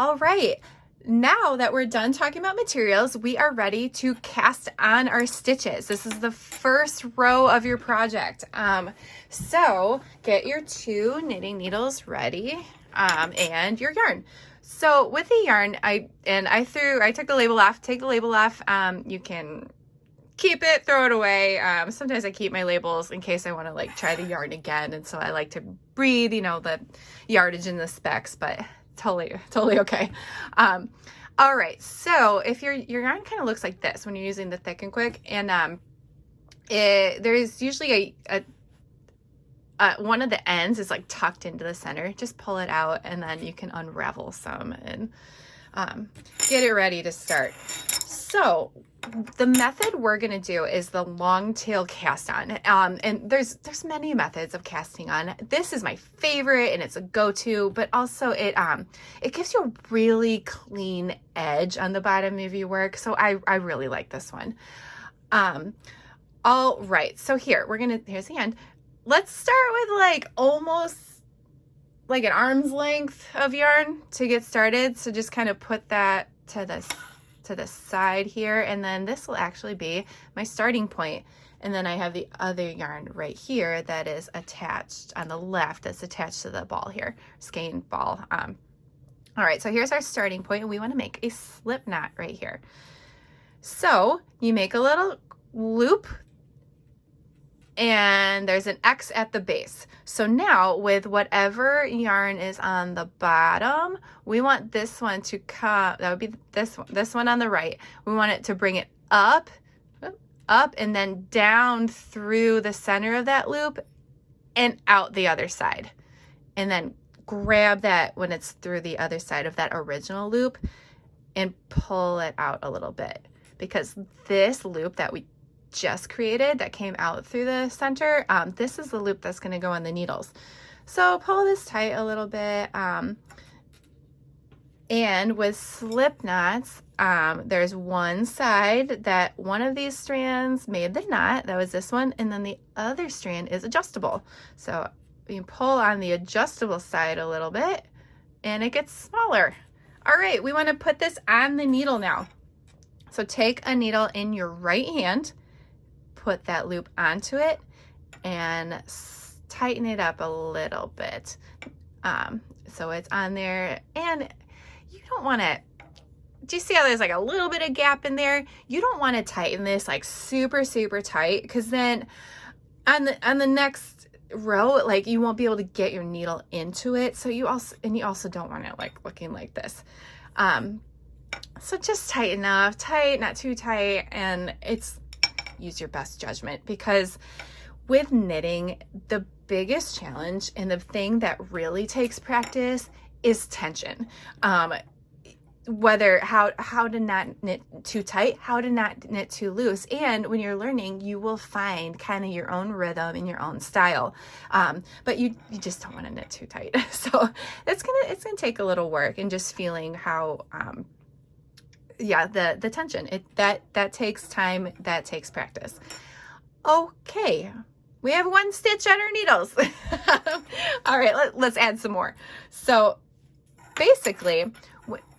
All right. Now that we're done talking about materials, we are ready to cast on our stitches. This is the first row of your project. So get your 2 knitting needles ready and your yarn. So with the yarn, I took the label off. Take the label off. You can keep it, throw it away. Sometimes I keep my labels in case I want to like try the yarn again, and so I like to read, the yardage and the specs, but totally okay. All right, so if your yarn kind of looks like this when you're using the Thick and Quick, and there's usually one of the ends is like tucked into the center. Just pull it out, and then you can unravel some and get it ready to start. So the method we're going to do is the long tail cast on. And there's many methods of casting on. This is my favorite, and it's a go-to, but also it gives you a really clean edge on the bottom of your work. So I really like this one. All right. So here's the end. Let's start with like almost like an arm's length of yarn to get started. So just kind of put that to the side here, and then this will actually be my starting point. And then I have the other yarn right here that is attached on the left, that's attached to the ball here, skein ball. All right, so here's our starting point, and we want to make a slip knot right here. So you make a little loop, and there's an X at the base. So now with whatever yarn is on the bottom, we want this one to come, that would be this one on the right. We want it to bring it up, and then down through the center of that loop and out the other side. And then grab that when it's through the other side of that original loop and pull it out a little bit, because this loop that we just created that came out through the center, this is the loop that's going to go on the needles. So pull this tight a little bit. And with slip knots, there's one side that one of these strands made the knot, that was this one, and then the other strand is adjustable. So you pull on the adjustable side a little bit and it gets smaller. All right, we want to put this on the needle now. So take a needle in your right hand, put that loop onto it, and tighten it up a little bit. So it's on there, and you don't want to, do you see how there's like a little bit of gap in there? You don't want to tighten this like super tight, because then on the next row, like you won't be able to get your needle into it. So you also don't want it like looking like this. So just tight enough, not too tight, and use your best judgment, because with knitting, the biggest challenge and the thing that really takes practice is tension. Whether how to not knit too tight, how to not knit too loose. And when you're learning, you will find kind of your own rhythm and your own style. But you just don't want to knit too tight. So it's gonna take a little work, and just feeling how the tension, that takes time, that takes practice. Okay, we have 1 stitch on our needles. All right, let's add some more. So basically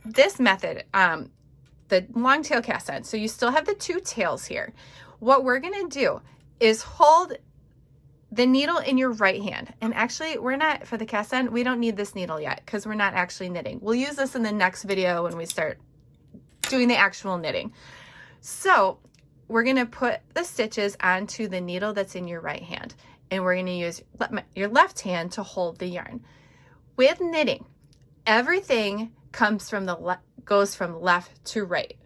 this method, the long tail cast on, so you still have the 2 tails here. What we're gonna do is hold the needle in your right hand, and actually we're not, for the cast on, we don't need this needle yet because we're not actually knitting. We'll use this in the next video when we start doing the actual knitting. So we're going to put the stitches onto the needle that's in your right hand, and we're going to use your left hand to hold the yarn. With knitting, everything goes from left to right.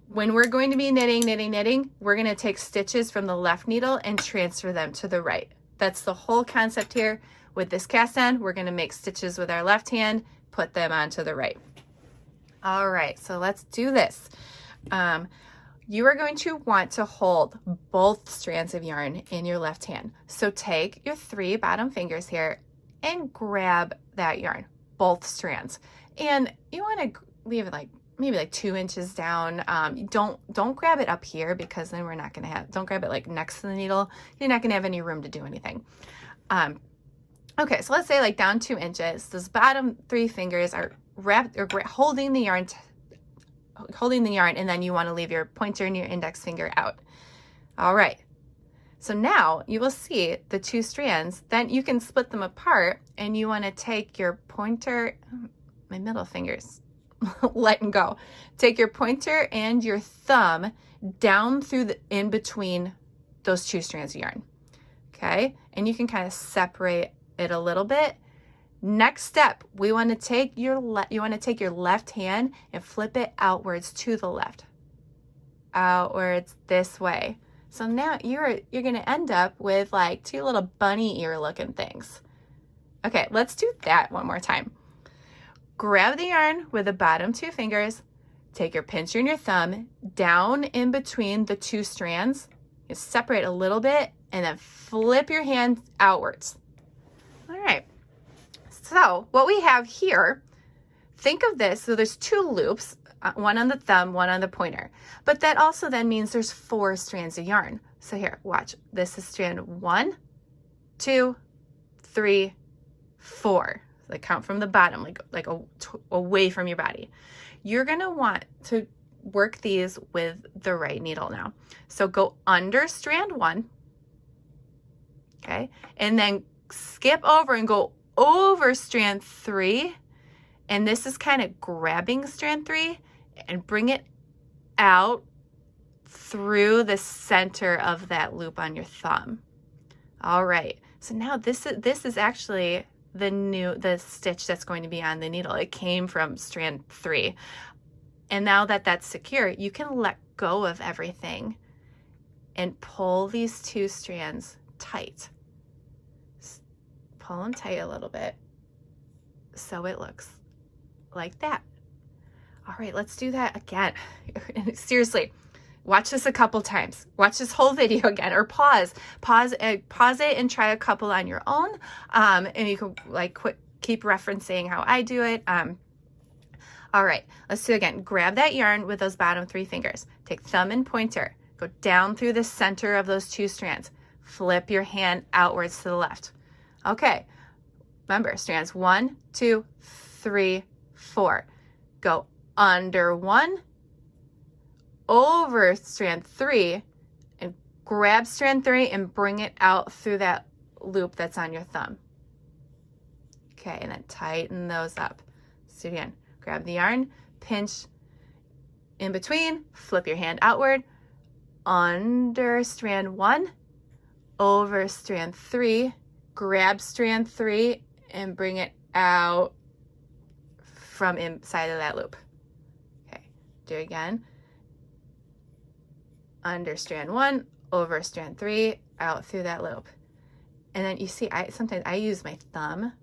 When we're going to be knitting, we're going to take stitches from the left needle and transfer them to the right. That's the whole concept here. With this cast on, we're going to make stitches with our left hand, put them onto the right. All right, so let's do this. You are going to want to hold both strands of yarn in your left hand. So take your 3 bottom fingers here and grab that yarn, both strands. And you want to leave it like maybe like 2 inches down. Don't grab it up here, because then we're not going to have, don't grab it like next to the needle. You're not going to have any room to do anything. Okay, so let's say like down 2 inches. Those bottom 3 fingers are holding the yarn, and then you want to leave your pointer and your index finger out. All right. So now you will see the two strands. Then you can split them apart, and you want to take your pointer, my middle finger's letting go. Take your pointer and your thumb down through in between those two strands of yarn. Okay, and you can kind of separate it a little bit. Next step, we want to take your left hand and flip it outwards to the left, outwards this way. So now you're going to end up with like two little bunny ear looking things. Okay, let's do that one more time. Grab the yarn with the bottom two fingers, take your pincher and your thumb down in between the two strands, you separate a little bit, and then flip your hand outwards. All right, so what we have here, think of this, so there's two loops, one on the thumb, one on the pointer, but that also then means there's 4 strands of yarn. So here, watch, this is strand 1, 2, 3, 4. Like count from the bottom, like away from your body. You're gonna want to work these with the right needle now. So go under strand 1, okay, and then skip over and go over strand 3, and this is kind of grabbing strand 3 and bring it out through the center of that loop on your thumb. All right, so now this is actually the stitch that's going to be on the needle. It came from strand 3. And now that that's secure, you can let go of everything and pull these 2 strands tight. Pull them tight a little bit so it looks like that. All right, let's do that again. Seriously, watch this a couple times. Watch this whole video again, or pause it and try a couple on your own. And you can keep referencing how I do it. All right, let's do it again. Grab that yarn with those bottom 3 fingers. Take thumb and pointer. Go down through the center of those 2 strands. Flip your hand outwards to the left. Okay, remember strands 1, 2, 3, 4. Go under 1, over strand 3, and grab strand 3 and bring it out through that loop that's on your thumb. Okay, and then tighten those up. So again, grab the yarn, pinch in between, flip your hand outward, under strand 1, over strand 3, grab strand 3 and bring it out from inside of that loop. Okay, do it again. Under strand 1, over strand 3, out through that loop. And then you see, sometimes I use my thumb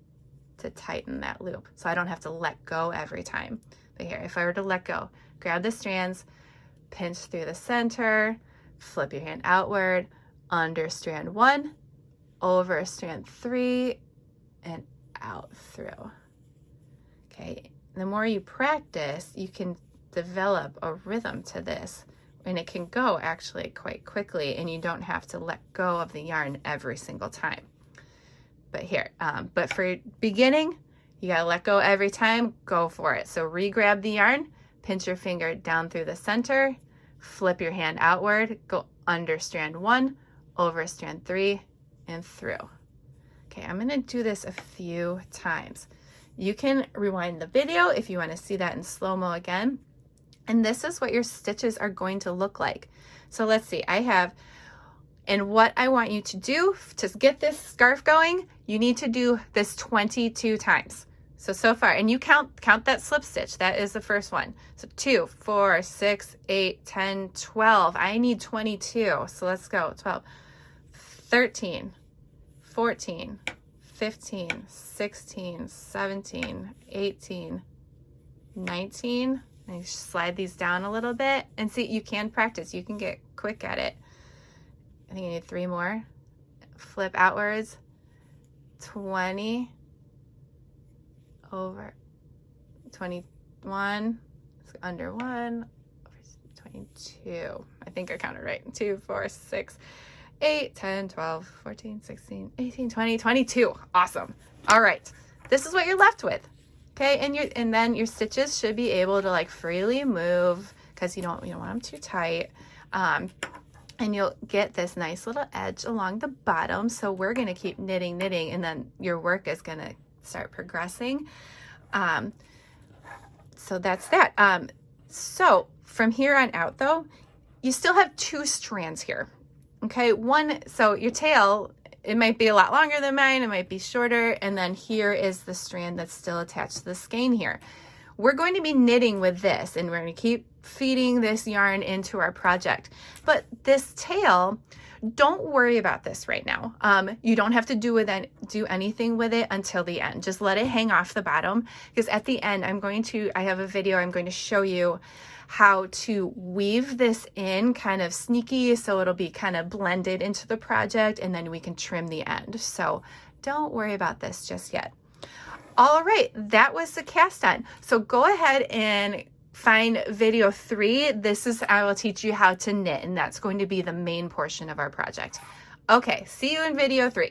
to tighten that loop so I don't have to let go every time. But here, if I were to let go, grab the strands, pinch through the center, flip your hand outward, under strand 1, over strand 3, and out through. Okay, the more you practice, you can develop a rhythm to this, and it can go actually quite quickly, and you don't have to let go of the yarn every single time. But here, but for beginning, you gotta let go every time, go for it. So re-grab the yarn, pinch your finger down through the center, flip your hand outward, go under strand 1, over strand 3, and through. Okay, I'm gonna do this a few times. You can rewind the video if you wanna see that in slow-mo again. And this is what your stitches are going to look like. So let's see, and what I want you to do to get this scarf going, you need to do this 22 times. So far, and you count that slip stitch. That is the first one. So 2, 4, 6, 8, 10, 12. I need 22. So let's go. 12, 13, 14, 15, 16, 17, 18, 19. And you slide these down a little bit, and see, you can practice. You can get quick at it. I think you need 3 more. Flip outwards. 20. Over 21, under 1, 22. I think I counted right. 2, 4, 6, 8, 10, 12, 14, 16, 18, 20, 22. Awesome. All right. This is what you're left with. Okay, and then your stitches should be able to like freely move because you don't want them too tight. And you'll get this nice little edge along the bottom. So we're going to keep knitting, and then your work is going to start progressing. So that's that. So from here on out though, you still have 2 strands here. Okay, so your tail, it might be a lot longer than mine, it might be shorter, and then here is the strand that's still attached to the skein here. We're going to be knitting with this, and we're going to keep feeding this yarn into our project. But this tail, don't worry about this right now. You don't have to do anything with it until the end. Just let it hang off the bottom, because at the end I have a video I'm going to show you how to weave this in kind of sneaky so it'll be kind of blended into the project, and then we can trim the end. So don't worry about this just yet. All right, that was the cast on. So go ahead and find video 3. I will teach you how to knit, and that's going to be the main portion of our project. Okay, see you in video 3.